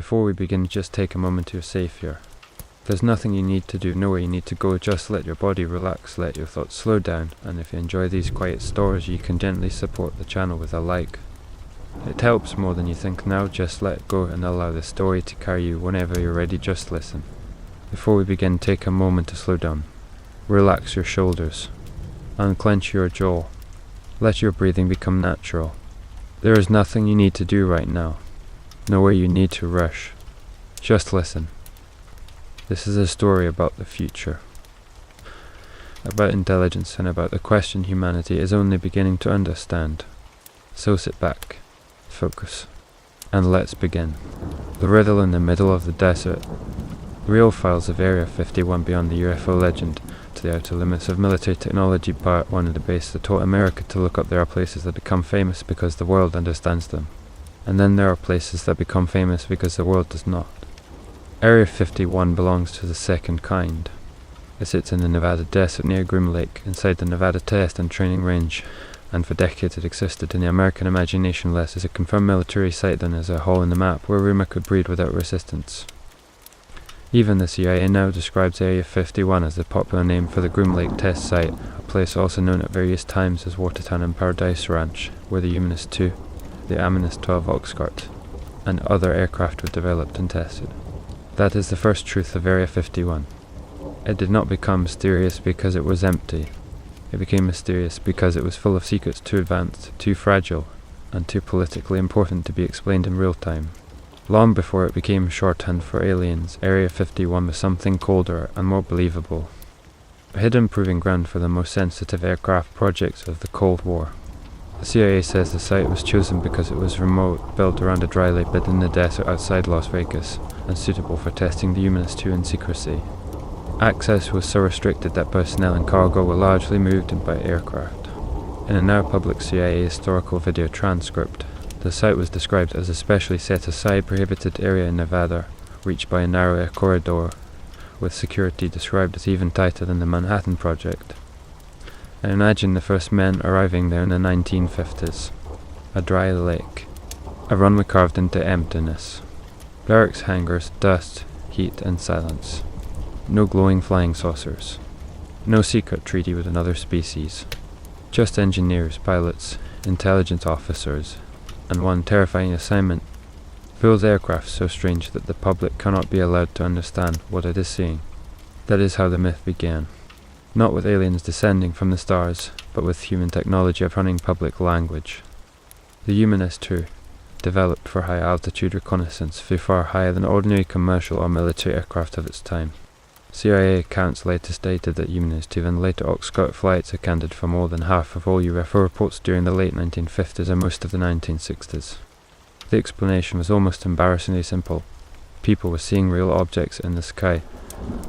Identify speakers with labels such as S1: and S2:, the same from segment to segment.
S1: Before we begin, just take a moment to your safe here. There's nothing you need to do, nowhere you need to go, just let your body relax, let your thoughts slow down, and if you enjoy these quiet stories, you can gently support the channel with a like. It helps more than you think now, just let go and allow the story to carry you whenever you're ready, just listen. Before we begin, take a moment to slow down. Relax your shoulders. Unclench your jaw. Let your breathing become natural. There is nothing you need to do right now. Nowhere you need to rush. Just listen. This is a story about the future. About intelligence and about the question humanity is only beginning to understand. So sit back, focus, and let's begin. The riddle in the middle of the desert. The real files of Area 51 beyond the UFO legend to the outer limits of military technology. Part 1 of the base that taught America to look up. There are places that become famous because the world understands them. And then there are places that become famous because the world does not. Area 51 belongs to the second kind. It sits in the Nevada desert near Groom Lake, inside the Nevada Test and Training Range, and for decades it existed in the American imagination less as a confirmed military site than as a hole in the map where rumor could breed without resistance. Even the CIA now describes Area 51 as the popular name for the Groom Lake Test Site, a place also known at various times as Watertown and Paradise Ranch, where the Humanist II, the Aminist 12 Oxcart, and other aircraft were developed and tested. That is the first truth of Area 51. It did not become mysterious because it was empty. It became mysterious because it was full of secrets too advanced, too fragile, and too politically important to be explained in real time. Long before it became shorthand for aliens, Area 51 was something colder and more believable. A hidden proving ground for the most sensitive aircraft projects of the Cold War. The CIA says the site was chosen because it was remote, built around a dry lake bed in the desert outside Las Vegas, and suitable for testing the Humanist II in secrecy. Access was so restricted that personnel and cargo were largely moved in by aircraft. In a now public CIA historical video transcript, the site was described as a specially set aside prohibited area in Nevada, reached by a narrow air corridor, with security described as even tighter than the Manhattan Project. And imagine the first men arriving there in the 1950s. A dry lake. A runway carved into emptiness. Barracks hangars, dust, heat and silence. No glowing flying saucers. No secret treaty with another species. Just engineers, pilots, intelligence officers, and one terrifying assignment. Build aircraft so strange that the public cannot be allowed to understand what it is seeing. That is how the myth began. Not with aliens descending from the stars, but with human technology of running public language. The Humanist II, developed for high-altitude reconnaissance, flew far higher than ordinary commercial or military aircraft of its time. CIA accounts later stated that Humanist II and later Oxcart flights accounted for more than half of all UFO reports during the late 1950s and most of the 1960s. The explanation was almost embarrassingly simple. People were seeing real objects in the sky,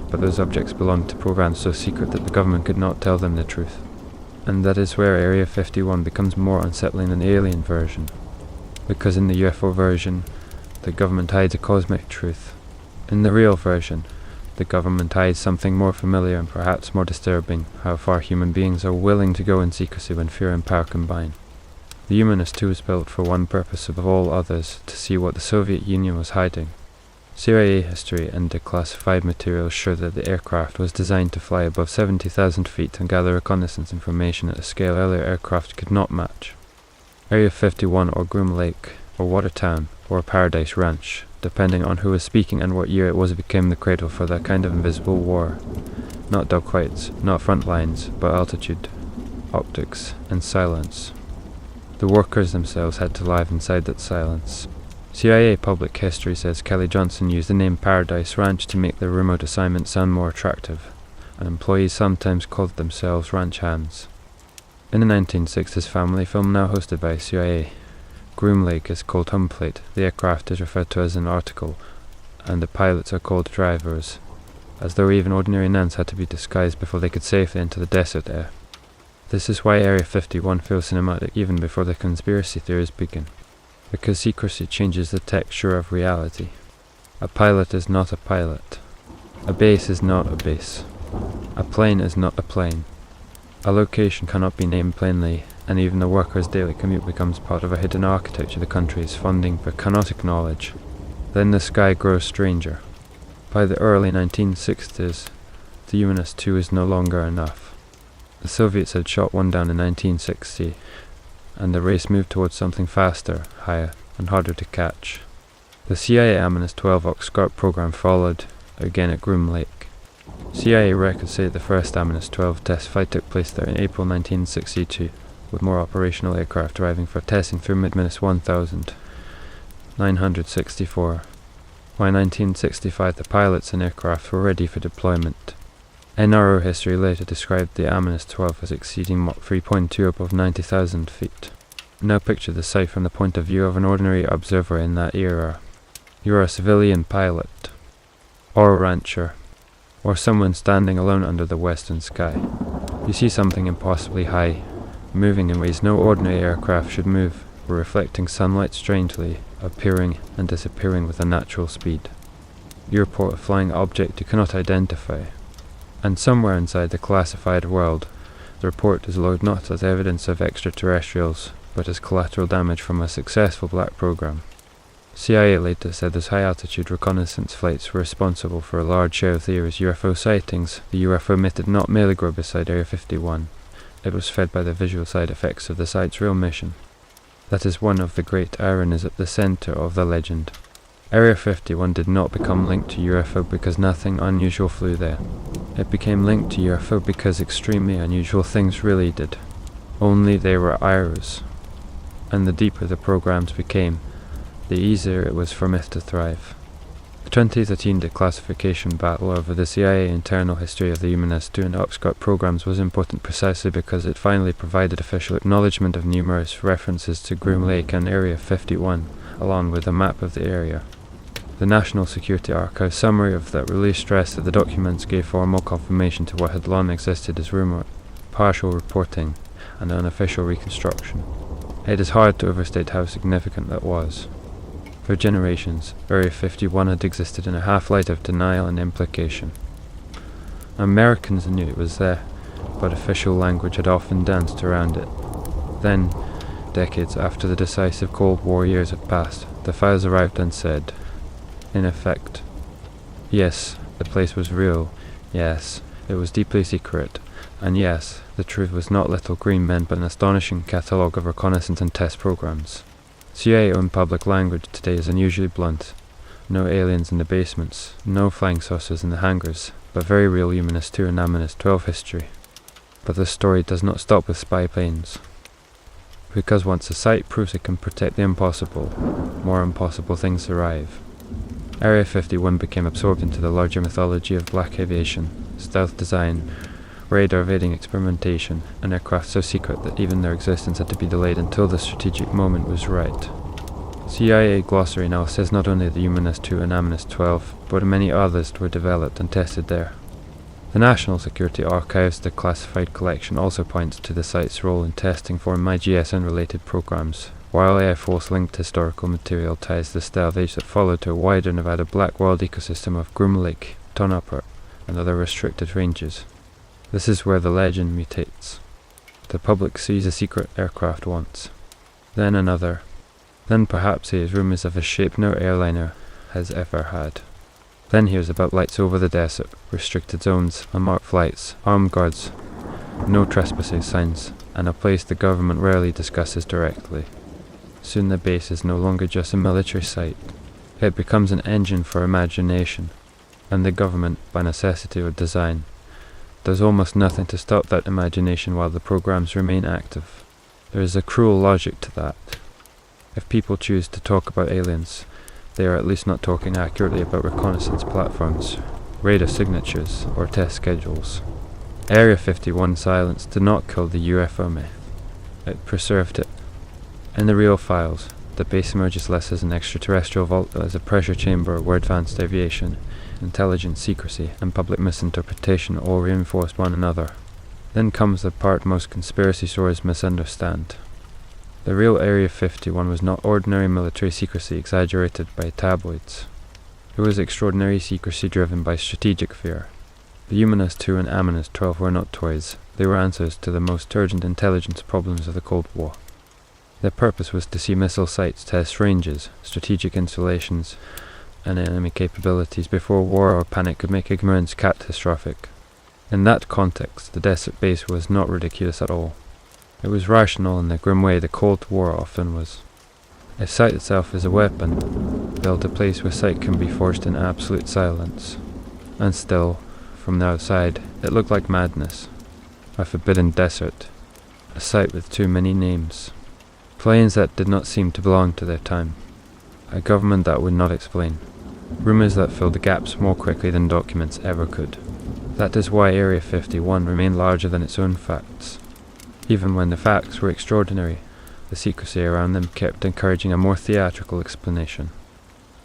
S1: but those objects belonged to programs so secret that the government could not tell them the truth. And that is where Area 51 becomes more unsettling than the alien version. Because in the UFO version, the government hides a cosmic truth. In the real version, the government hides something more familiar and perhaps more disturbing, how far human beings are willing to go in secrecy when fear and power combine. The Humanist II was built for one purpose above all others, to see what the Soviet Union was hiding. CIA history and declassified materials show that the aircraft was designed to fly above 70,000 feet and gather reconnaissance information at a scale earlier aircraft could not match. Area 51 or Groom Lake, or Watertown, or Paradise Ranch, depending on who was speaking and what year it was, became the cradle for that kind of invisible war. Not dogfights, not front lines, but altitude, optics, and silence. The workers themselves had to live inside that silence. CIA public history says Kelly Johnson used the name Paradise Ranch to make their remote assignment sound more attractive, and employees sometimes called themselves ranch hands. In the 1960s family film now hosted by CIA, Groom Lake is called home plate, the aircraft is referred to as an article, and the pilots are called drivers, as though even ordinary nuns had to be disguised before they could safely enter the desert air. This is why Area 51 feels cinematic even before the conspiracy theories begin. Because secrecy changes the texture of reality. A pilot is not a pilot. A base is not a base. A plane is not a plane. A location cannot be named plainly, and even the worker's daily commute becomes part of a hidden architecture the country is funding but cannot acknowledge. Then the sky grows stranger. By the early 1960s, the UNS-2 is no longer enough. The Soviets had shot one down in 1960, and the race moved towards something faster, higher, and harder to catch. The CIA Aminus-12 Oxcart program followed, again at Groom Lake. CIA records say the first Aminus-12 test flight took place there in April 1962, with more operational aircraft arriving for testing through mid-1964. By 1965, the pilots and aircraft were ready for deployment. NRO history later described the Aminus-12 as exceeding Mach 3.2 above 90,000 feet. Now picture the sight from the point of view of an ordinary observer in that era. You are a civilian pilot, or a rancher, or someone standing alone under the western sky. You see something impossibly high, moving in ways no ordinary aircraft should move, or reflecting sunlight strangely, appearing and disappearing with unnatural speed. You report a flying object you cannot identify, and somewhere inside the classified world, the report is logged not as evidence of extraterrestrials, but as collateral damage from a successful black program. CIA later said those high-altitude reconnaissance flights were responsible for a large share of the era's UFO sightings. The UFO myth did not merely grow beside Area 51. It was fed by the visual side effects of the site's real mission. That is one of the great ironies at the center of the legend. Area 51 did not become linked to UFO because nothing unusual flew there. It became linked to UFO because extremely unusual things really did. Only they were IRAs. And the deeper the programs became, the easier it was for myth to thrive. The 2013 declassification battle over the CIA internal history of the UNS-2 and Oxcart programs was important precisely because it finally provided official acknowledgement of numerous references to Groom Lake and Area 51, along with a map of the area. The National Security Archive summary of that release stressed that the documents gave formal confirmation to what had long existed as rumour, partial reporting, and unofficial reconstruction. It is hard to overstate how significant that was. For generations, Area 51 had existed in a half-light of denial and implication. Americans knew it was there, but official language had often danced around it. Then, decades after the decisive Cold War years had passed, the files arrived and said, in effect, yes, the place was real, yes, it was deeply secret, and yes, the truth was not little green men but an astonishing catalogue of reconnaissance and test programs. CIA-owned public language today is unusually blunt. No aliens in the basements, no flying saucers in the hangars, but very real UNS-2 and Aminus-12 history. But the story does not stop with spy planes. Because once a site proves it can protect the impossible, more impossible things arrive. Area 51 became absorbed into the larger mythology of black aviation, stealth design, radar-evading experimentation, and aircraft so secret that even their existence had to be delayed until the strategic moment was right. CIA glossary now says not only the UNS-2 and Aminus-12, but many others were developed and tested there. The National Security Archive's declassified collection also points to the site's role in testing for MIGS and related programs, while Air Force-linked historical material ties the stealth age that followed to a wider Nevada black world ecosystem of Groom Lake, Tonopah, and other restricted ranges. This is where the legend mutates. The public sees a secret aircraft once, then another, then perhaps hears rumours of a shape no airliner has ever had. Then hears about lights over the desert, restricted zones, unmarked flights, armed guards, no trespassing signs, and a place the government rarely discusses directly. Soon the base is no longer just a military site. It becomes an engine for imagination, and the government, by necessity or design, does almost nothing to stop that imagination while the programs remain active. There is a cruel logic to that. If people choose to talk about aliens, they are at least not talking accurately about reconnaissance platforms, radar signatures, or test schedules. Area 51 silence did not kill the UFO myth. It preserved it. In the real files, the base emerges less as an extraterrestrial vault than as a pressure chamber where advanced aviation, intelligence secrecy, and public misinterpretation all reinforced one another. Then comes the part most conspiracy stories misunderstand. The real Area 51 was not ordinary military secrecy exaggerated by tabloids. It was extraordinary secrecy driven by strategic fear. The UNS-2 and Aminus-12 were not toys. They were answers to the most urgent intelligence problems of the Cold War. Their purpose was to see missile sites, test ranges, strategic installations, and enemy capabilities before war or panic could make ignorance catastrophic. In that context, the desert base was not ridiculous at all. It was rational in the grim way the Cold War often was. If sight itself is a weapon, build a place where sight can be forged in absolute silence. And still, from the outside, it looked like madness. A forbidden desert. A site with too many names. Planes that did not seem to belong to their time. A government that would not explain. Rumours that filled the gaps more quickly than documents ever could. That is why Area 51 remained larger than its own facts. Even when the facts were extraordinary, the secrecy around them kept encouraging a more theatrical explanation.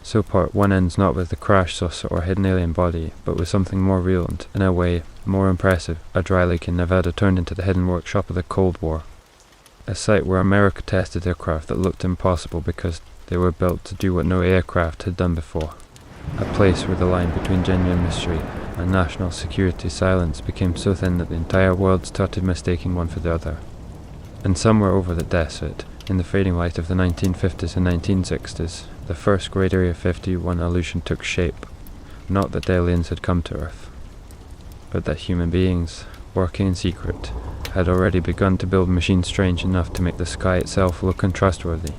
S1: So part 1 ends not with the crash saucer or hidden alien body, but with something more real and, in a way, more impressive. A dry lake in Nevada turned into the hidden workshop of the Cold War. A site where America tested aircraft that looked impossible because they were built to do what no aircraft had done before. A place where the line between genuine mystery and national security silence became so thin that the entire world started mistaking one for the other. And somewhere over the desert, in the fading light of the 1950s and 1960s, the first great Area 51 illusion took shape. Not that the aliens had come to Earth, but that human beings, working in secret, had already begun to build machines strange enough to make the sky itself look untrustworthy.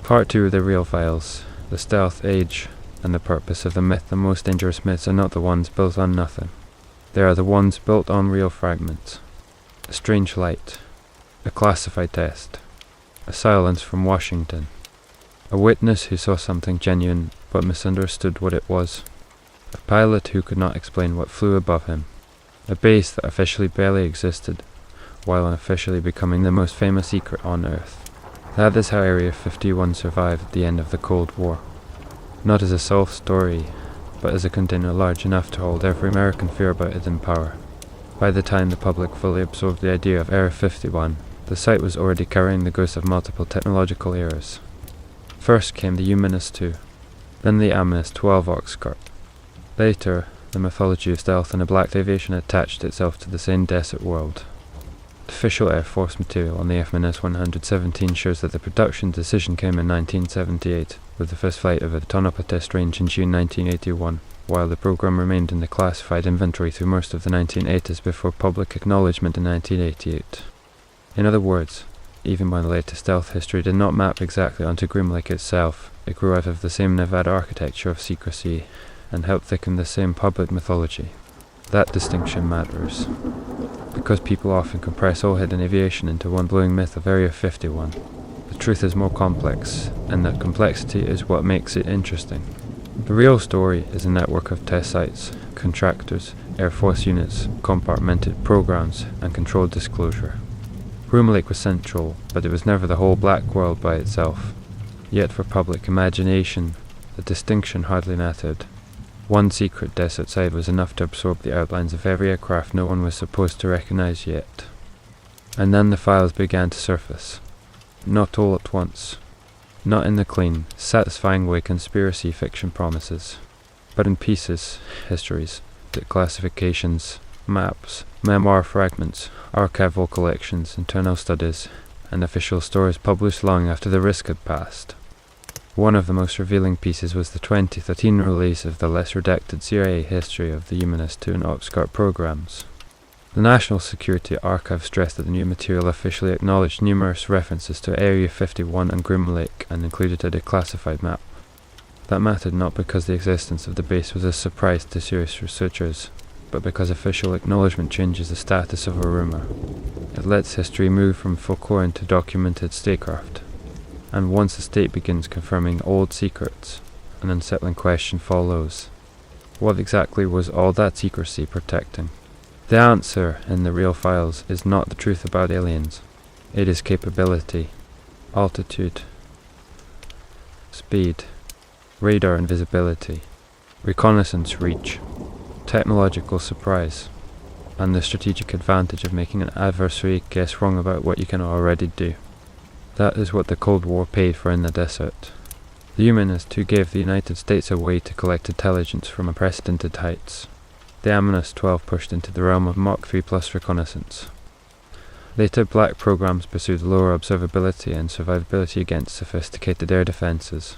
S1: Part 2 of the real files, the stealth age, and the purpose of the myth. The most dangerous myths are not the ones built on nothing. They are the ones built on real fragments. A strange light. A classified test. A silence from Washington. A witness who saw something genuine but misunderstood what it was. A pilot who could not explain what flew above him. A base that officially barely existed, while unofficially becoming the most famous secret on Earth. That is how Area 51 survived at the end of the Cold War. Not as a solved story, but as a container large enough to hold every American fear about it in power. By the time the public fully absorbed the idea of Area 51, the site was already carrying the ghosts of multiple technological eras. First came the Humanist 2, then the Amethyst 12 Oxcart. Later, the mythology of stealth and a black aviation attached itself to the same desert world. Official Air Force material on the F-117 shows that the production decision came in 1978, with the first flight of a Tonopah test range in June 1981, while the program remained in the classified inventory through most of the 1980s before public acknowledgement in 1988. In other words, even when the latest stealth history did not map exactly onto Groom Lake itself, it grew out of the same Nevada architecture of secrecy and helped thicken the same public mythology. That distinction matters, because people often compress all hidden aviation into one glowing myth of Area 51. The truth is more complex, and that complexity is what makes it interesting. The real story is a network of test sites, contractors, Air Force units, compartmented programs, and controlled disclosure. Groom Lake was central, but it was never the whole black world by itself. Yet for public imagination, the distinction hardly mattered. One secret desert site was enough to absorb the outlines of every aircraft no one was supposed to recognize yet. And then the files began to surface. Not all at once. Not in the clean, satisfying way conspiracy fiction promises, but in pieces, histories, declassifications, maps, memoir fragments, archival collections, internal studies, and official stories published long after the risk had passed. One of the most revealing pieces was the 2013 release of the less redacted CIA history of the Humanist 2 and Oxcart programs. The National Security Archive stressed that the new material officially acknowledged numerous references to Area 51 and Groom Lake and included a declassified map. That mattered not because the existence of the base was a surprise to serious researchers, but because official acknowledgement changes the status of a rumour. It lets history move from folklore into documented statecraft. And once the state begins confirming old secrets, an unsettling question follows. What exactly was all that secrecy protecting? The answer in the real files is not the truth about aliens. It is capability, altitude, speed, radar invisibility, reconnaissance reach, technological surprise, and the strategic advantage of making an adversary guess wrong about what you can already do. That is what the Cold War paid for in the desert. The Humanist 2 gave the United States a way to collect intelligence from unprecedented heights. The Amethyst 12 pushed into the realm of Mach 3 plus reconnaissance. Later black programs pursued lower observability and survivability against sophisticated air defenses.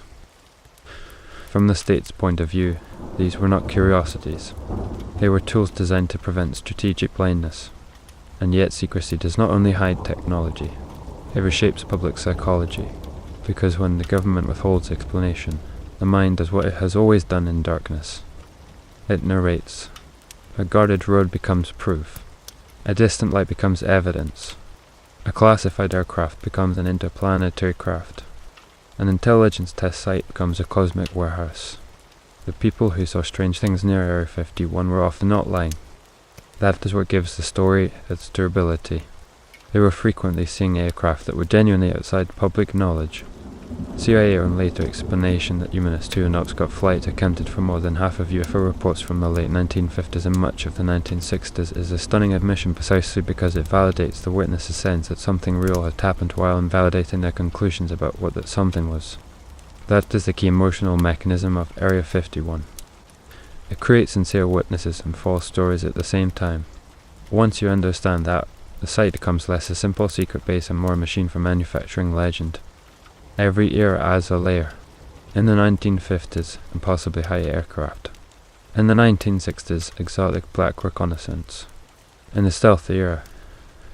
S1: From the state's point of view, these were not curiosities. They were tools designed to prevent strategic blindness. And yet secrecy does not only hide technology, it reshapes public psychology, because when the government withholds explanation, the mind does what it has always done in darkness. It narrates. A guarded road becomes proof. A distant light becomes evidence. A classified aircraft becomes an interplanetary craft. An intelligence test site becomes a cosmic warehouse. The people who saw strange things near Area 51 were often not lying. That is what gives the story its durability. They were frequently seeing aircraft that were genuinely outside public knowledge. CIA and later explanation that humanist Tuanot's got flight accounted for more than half of UFO reports from the late 1950s and much of the 1960s is a stunning admission precisely because it validates the witnesses' sense that something real had happened while invalidating their conclusions about what that something was. That is the key emotional mechanism of Area 51. It creates sincere witnesses and false stories at the same time. Once you understand that, the site becomes less a simple secret base and more a machine for manufacturing legend. Every era adds a layer. In the 1950s, impossibly high aircraft. In the 1960s, exotic black reconnaissance. In the stealth era,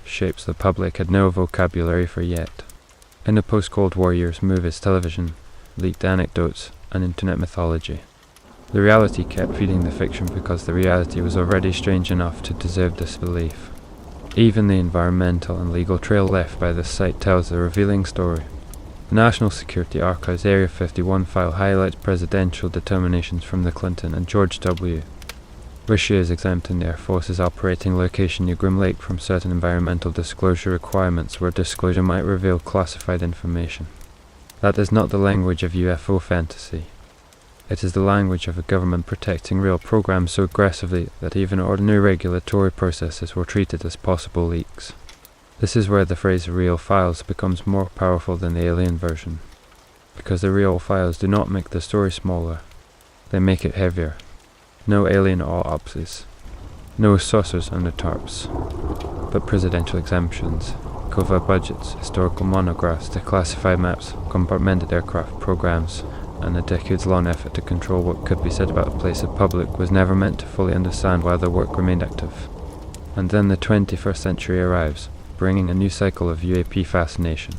S1: shapes the public had no vocabulary for yet. In the post-Cold War years, movies, television, leaked anecdotes, and internet mythology. The reality kept feeding the fiction because the reality was already strange enough to deserve disbelief. Even the environmental and legal trail left by this site tells a revealing story. The National Security Archive's Area 51 file highlights presidential determinations from the Clinton and George W. Bush years exempting the Air Force's operating location near Groom Lake from certain environmental disclosure requirements where disclosure might reveal classified information. That is not the language of UFO fantasy. It is the language of a government protecting real programs so aggressively that even ordinary regulatory processes were treated as possible leaks. This is where the phrase real files becomes more powerful than the alien version. Because the real files do not make the story smaller, they make it heavier. No alien autopsies. No saucers under tarps. But presidential exemptions, covert budgets, historical monographs, declassified maps, compartmented aircraft programs, and a decades-long effort to control what could be said about a place the public was never meant to fully understand while the work remained active. And then the 21st century arrives, bringing a new cycle of UAP fascination.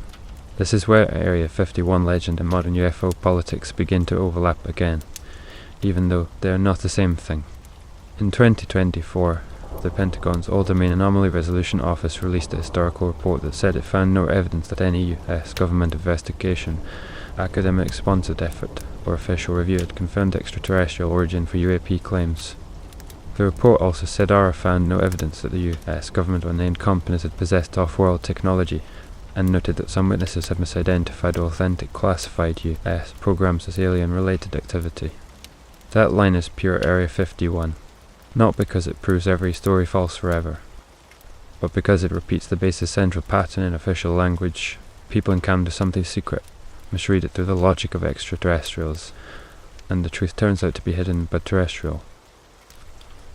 S1: This is where Area 51 legend and modern UFO politics begin to overlap again, even though they are not the same thing. In 2024, the Pentagon's All-Domain Anomaly Resolution Office released a historical report that said it found no evidence that any US government investigation, academic-sponsored effort, or official review had confirmed extraterrestrial origin for UAP claims. The report also said ARA found no evidence that the US government or named companies had possessed off-world technology, and noted that some witnesses had misidentified authentic classified US programs as alien-related activity. That line is pure Area 51, not because it proves every story false forever, but because it repeats the base's central pattern in official language. People encounter something secret, misread it through the logic of extraterrestrials, and the truth turns out to be hidden but terrestrial.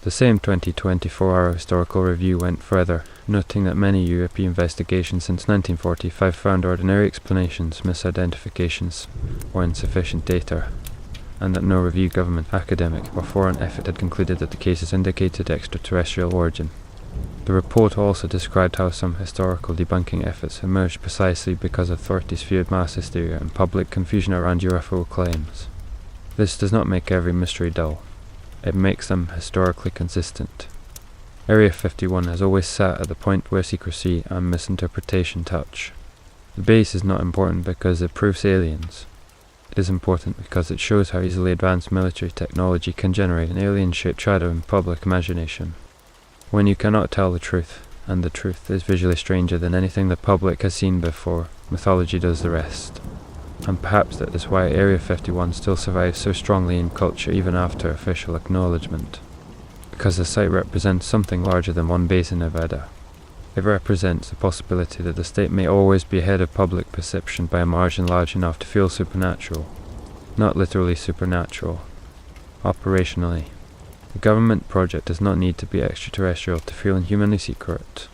S1: The same 2024 historical review went further, noting that many UAP investigations since 1945 found ordinary explanations, misidentifications, or insufficient data, and that no review government, academic, or foreign effort had concluded that the cases indicated extraterrestrial origin. The report also described how some historical debunking efforts emerged precisely because authorities feared mass hysteria and public confusion around UFO claims. This does not make every mystery dull. It makes them historically consistent. Area 51 has always sat at the point where secrecy and misinterpretation touch. The base is not important because it proves aliens. It is important because it shows how easily advanced military technology can generate an alien-shaped shadow in public imagination. When you cannot tell the truth, and the truth is visually stranger than anything the public has seen before, mythology does the rest. And perhaps that is why Area 51 still survives so strongly in culture even after official acknowledgement. Because the site represents something larger than one base in Nevada. It represents the possibility that the state may always be ahead of public perception by a margin large enough to feel supernatural. Not literally supernatural. Operationally. The government project does not need to be extraterrestrial to feel inhumanly secret.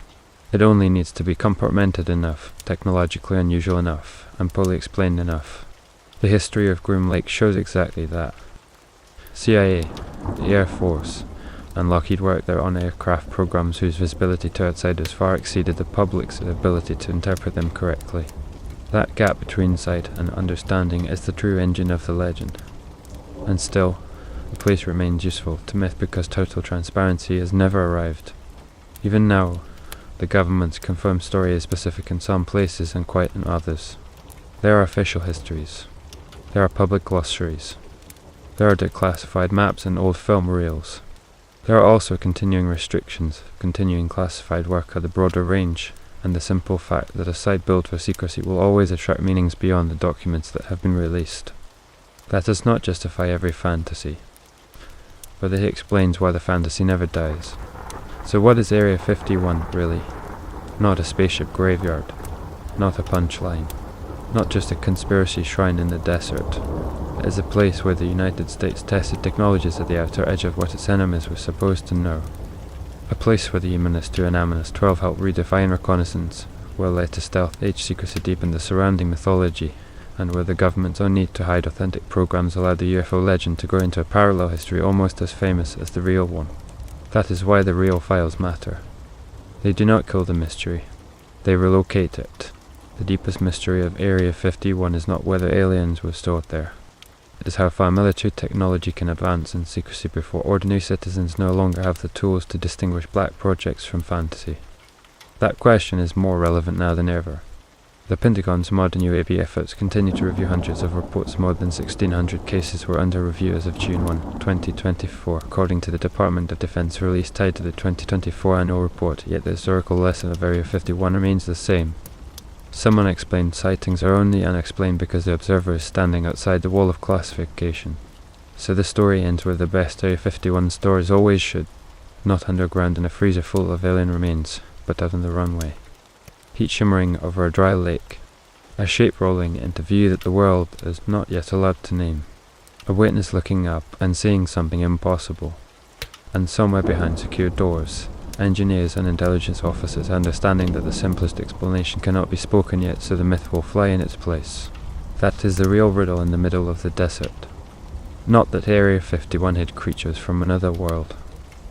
S1: It only needs to be compartmented enough, technologically unusual enough, and poorly explained enough. The history of Groom Lake shows exactly that. CIA, the Air Force, and Lockheed worked there on aircraft programs whose visibility to outsiders far exceeded the public's ability to interpret them correctly. That gap between sight and understanding is the true engine of the legend. And still, the place remains useful to myth because total transparency has never arrived. Even now, the government's confirmed story is specific in some places and quiet in others. There are official histories. There are public glossaries. There are declassified maps and old film reels. There are also continuing restrictions, continuing classified work at the broader range, and the simple fact that a site built for secrecy will always attract meanings beyond the documents that have been released. That does not justify every fantasy, but it explains why the fantasy never dies. So what is Area 51 really? Not a spaceship graveyard, not a punchline, not just a conspiracy shrine in the desert. It is a place where the United States tested technologies at the outer edge of what its enemies were supposed to know. A place where the Eminus 2 and Aminus 12 helped redefine reconnaissance, where later stealth age secrecy deepened the surrounding mythology, and where the government's own need to hide authentic programs allowed the UFO legend to grow into a parallel history almost as famous as the real one. That is why the real files matter. They do not kill the mystery, they relocate it. The deepest mystery of Area 51 is not whether aliens were stored there. It is how far military technology can advance in secrecy before ordinary citizens no longer have the tools to distinguish black projects from fantasy. That question is more relevant now than ever. The Pentagon's modern UAV efforts continue to review hundreds of reports. More than 1,600 cases were under review as of June 1, 2024, according to the Department of Defense release tied to the 2024 annual report, yet the historical lesson of Area 51 remains the same. Some unexplained sightings are only unexplained because the observer is standing outside the wall of classification. So the story ends where the best Area 51 stories always should, not underground in a freezer full of alien remains, but out on the runway. Heat shimmering over a dry lake, a shape rolling into view that the world is not yet allowed to name, a witness looking up and seeing something impossible, and somewhere behind secured doors, engineers and intelligence officers understanding that the simplest explanation cannot be spoken yet, so the myth will fly in its place. That is the real riddle in the middle of the desert. Not that Area 51 hid creatures from another world,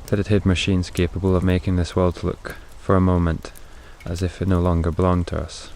S1: that it hid machines capable of making this world look, for a moment, as if it no longer belonged to us.